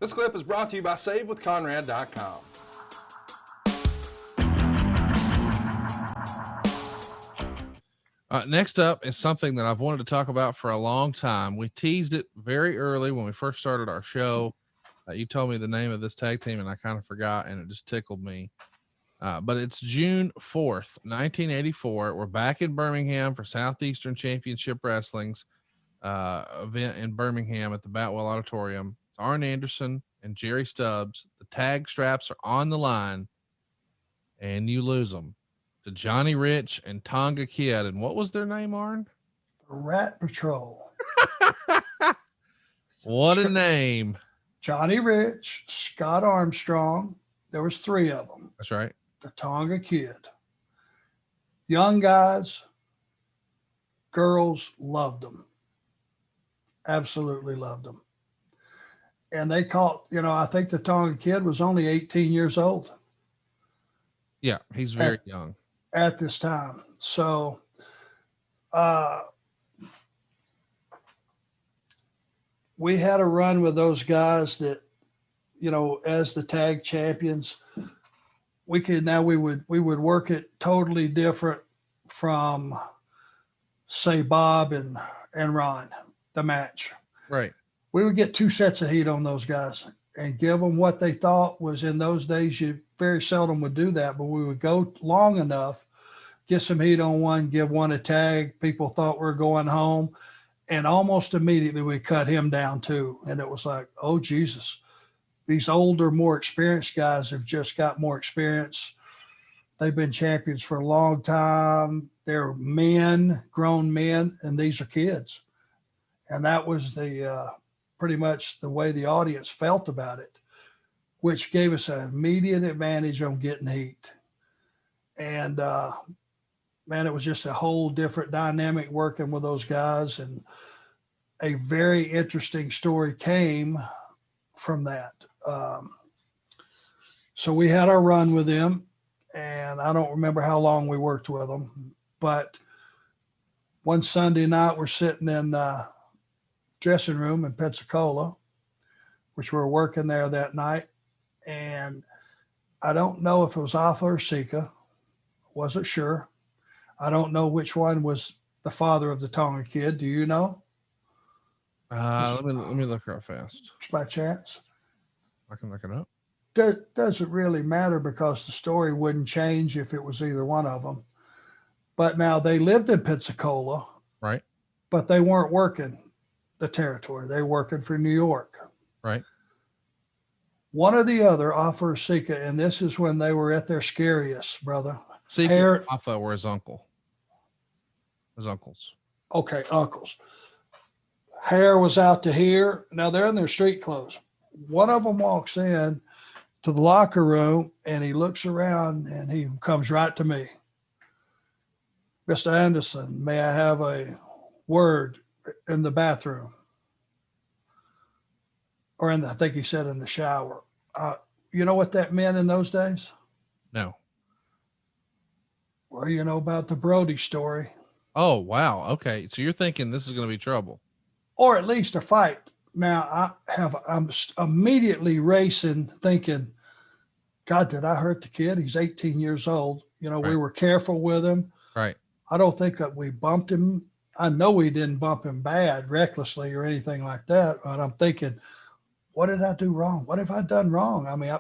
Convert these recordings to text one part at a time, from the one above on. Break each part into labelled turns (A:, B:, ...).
A: This clip is brought to you by SaveWithConrad.com.
B: Next up is something that I've wanted to talk about for a long time. We teased it very early when we first started our show. You told me the name of this tag team and I kind of forgot, and it just tickled me. But it's June 4th, 1984. We're back in Birmingham for Southeastern Championship Wrestling's event in Birmingham at the Batwell Auditorium. It's Arn Anderson and Jerry Stubbs. The tag straps are on the line, and you lose them to Johnny Rich and Tonga Kid. And what was their name, Arn?
C: Rat Patrol.
B: What a name.
C: Johnny Rich, Scott Armstrong. There was three of them.
B: That's right.
C: The Tonga Kid. Young guys, girls loved them. Absolutely loved them. And they caught, I think the Tonga Kid was only 18 years old.
B: Yeah, he's very young
C: at this time. So, we had a run with those guys that, as the tag champions, we would work it totally different from, say, Bob and Ron, the match.
B: Right.
C: We would get two sets of heat on those guys and give them what they thought was, in those days, you very seldom would do that, but we would go long enough, get some heat on one, give one a tag. People thought we were going home, and almost immediately we cut him down too. And it was like, oh, Jesus, these older, more experienced guys have just got more experience. They've been champions for a long time. They're men, grown men, and these are kids. And that was pretty much the way the audience felt about it, which gave us an immediate advantage on getting heat. And man, it was just a whole different dynamic working with those guys. And a very interesting story came from that. So we had our run with them, and I don't remember how long we worked with them, but one Sunday night we're sitting in dressing room in Pensacola, which we were working there that night. And I don't know if it was Alpha or Sika. Wasn't sure. I don't know which one was the father of the Tonga Kid. Do you know?
B: Let me look real fast.
C: Just by chance.
B: I can look it up.
C: Doesn't really matter, because the story wouldn't change if it was either one of them. But now they lived in Pensacola.
B: Right.
C: But they weren't working the territory. They were working for New York.
B: Right. One
C: or the other, Alpha or Sika, and this is when they were at their scariest, brother.
B: Sika, Alpha were his uncle. His uncles.
C: Okay, uncles. Hair was out to here. Now they're in their street clothes. One of them walks in to the locker room, and he looks around, and he comes right to me. Mr. Anderson, may I have a word in the bathroom? Or I think he said in the shower. You know what that meant in those days?
B: No.
C: Well, you know about the Brody story.
B: Oh, wow. Okay. So you're thinking this is going to be trouble.
C: Or at least a fight. Now I'm immediately racing, thinking, God, did I hurt the kid? He's 18 years old.
B: Right.
C: We were careful with him.
B: Right.
C: I don't think that we bumped him. I know we didn't bump him bad, recklessly or anything like that. But I'm thinking, what did I do wrong? What have I done wrong? I mean,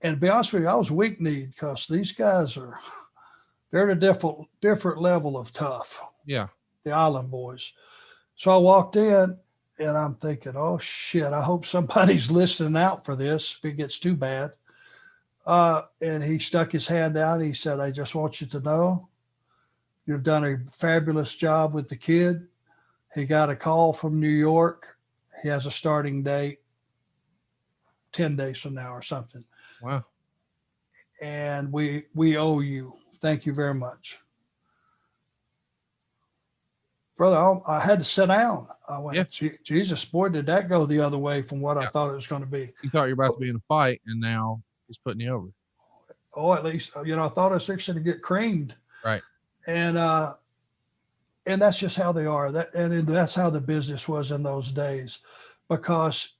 C: and to be honest with you, I was weak-kneed, because these guys they're at a different level of tough.
B: Yeah.
C: The Island Boys. So I walked in, and I'm thinking, oh shit, I hope somebody's listening out for this if it gets too bad. And he stuck his hand out. He said, I just want you to know you've done a fabulous job with the kid. He got a call from New York. He has a starting date 10 days from now or something.
B: Wow.
C: And we owe you. Thank you very much. Brother, I had to sit down. I went, yeah. Jesus, boy, did that go the other way from what I thought it was going to be.
B: You thought you were about to be in a fight, and now he's putting you over.
C: Oh, at least, I thought I was fixing to get creamed.
B: Right.
C: And that's just how they are. That's how the business was in those days, because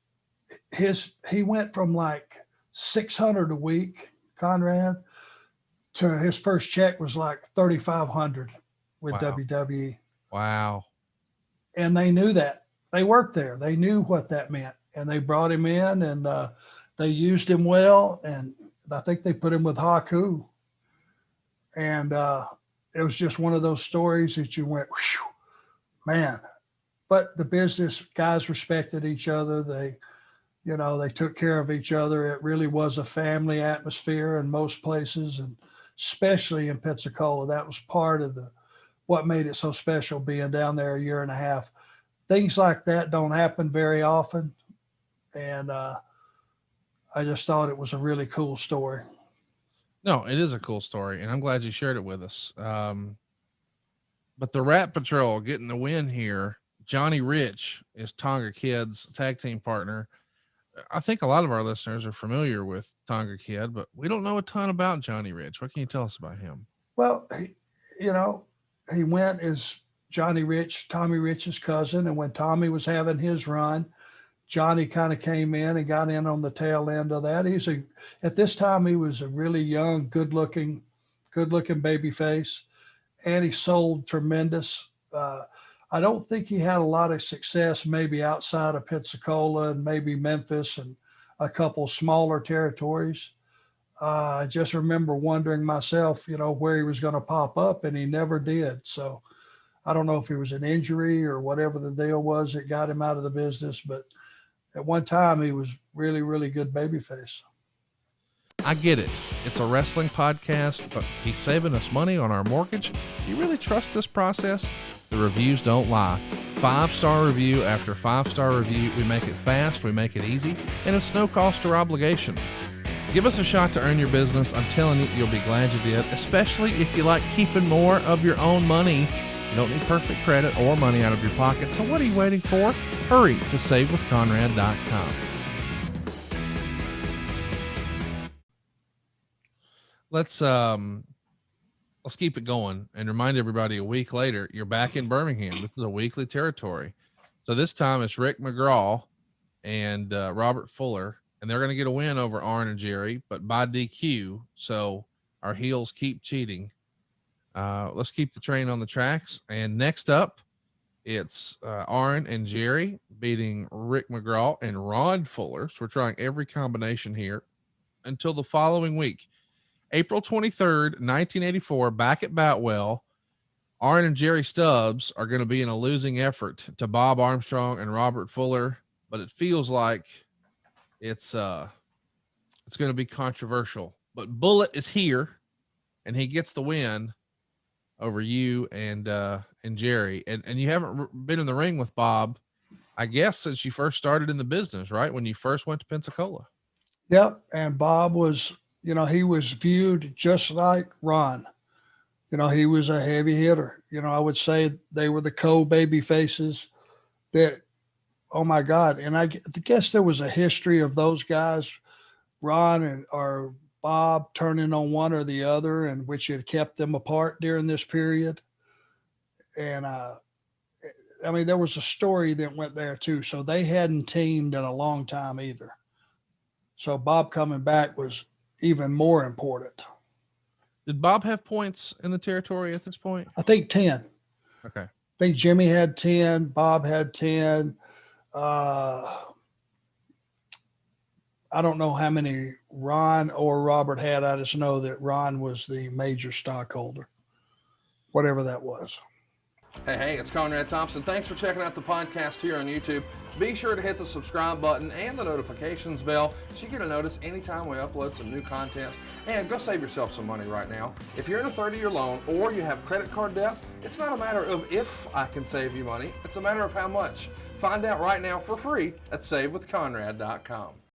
C: he went from like 600 a week, Conrad, to his first check was like 3,500 with WWE.
B: Wow.
C: And they knew that. They worked there. They knew what that meant. And they brought him in, and they used him well. And I think they put him with Haku. And it was just one of those stories that you went, whew, man. But the business guys respected each other. They took care of each other. It really was a family atmosphere in most places, and especially in Pensacola. That was part of what made it so special, being down there a year and a half. Things like that don't happen very often. And I just thought it was a really cool story.
B: No, it is a cool story, and I'm glad you shared it with us. But the Rat Patrol getting the win here. Johnny Rich is Tonga Kid's tag team partner. I think a lot of our listeners are familiar with Tonga Kid, but we don't know a ton about Johnny Rich. What can you tell us about him?
C: Well, he went as Johnny Rich, Tommy Rich's cousin. And when Tommy was having his run, Johnny kind of came in and got in on the tail end of that. At this time, he was a really young, good looking baby face, and he sold tremendous. I don't think he had a lot of success maybe outside of Pensacola and maybe Memphis and a couple smaller territories. I just remember wondering myself, where he was going to pop up, and he never did. So I don't know if it was an injury or whatever the deal was that got him out of the business, but at one time he was really, really good babyface.
B: I get it. It's a wrestling podcast, but he's saving us money on our mortgage. Do you really trust this process? The reviews don't lie. 5-star review after 5-star review. We make it fast, we make it easy, and it's no cost or obligation. Give us a shot to earn your business. I'm telling you, you'll be glad you did, especially if you like keeping more of your own money. You don't need perfect credit or money out of your pocket, so what are you waiting for? Hurry to savewithconrad.com. Let's keep it going and remind everybody a week later, you're back in Birmingham. This is a weekly territory. So this time it's Rick McGraw and Robert Fuller, and they're going to get a win over Arn and Jerry, but by DQ. So our heels keep cheating. Let's keep the train on the tracks. And next up, it's Arn and Jerry beating Rick McGraw and Ron Fuller. So we're trying every combination here until the following week. April 23rd, 1984, back at Boutwell, Arn and Jerry Stubbs are going to be in a losing effort to Bob Armstrong and Robert Fuller, but it feels like it's going to be controversial. But Bullet is here, and he gets the win over you and Jerry. And you haven't been in the ring with Bob, I guess, since you first started in the business, right? When you first went to Pensacola.
C: Yep. And Bob was, he was viewed just like Ron. He was a heavy hitter. I would say they were the co-baby faces that, oh my God. And I guess there was a history of those guys, Ron or Bob, turning on one or the other, and which had kept them apart during this period. And there was a story that went there too. So they hadn't teamed in a long time either. So Bob coming back was even more important.
B: Did Bob have points in the territory at this point?
C: I think 10.
B: Okay.
C: I think Jimmy had 10. Bob had 10. I don't know how many Ron or Robert had. I just know that Ron was the major stockholder, whatever that was.
A: Hey, it's Conrad Thompson. Thanks for checking out the podcast here on YouTube. Be sure to hit the subscribe button and the notifications bell so you get a notice anytime we upload some new content. And go save yourself some money right now. If you're in a 30-year loan or you have credit card debt, it's not a matter of if I can save you money. It's a matter of how much. Find out right now for free at savewithconrad.com.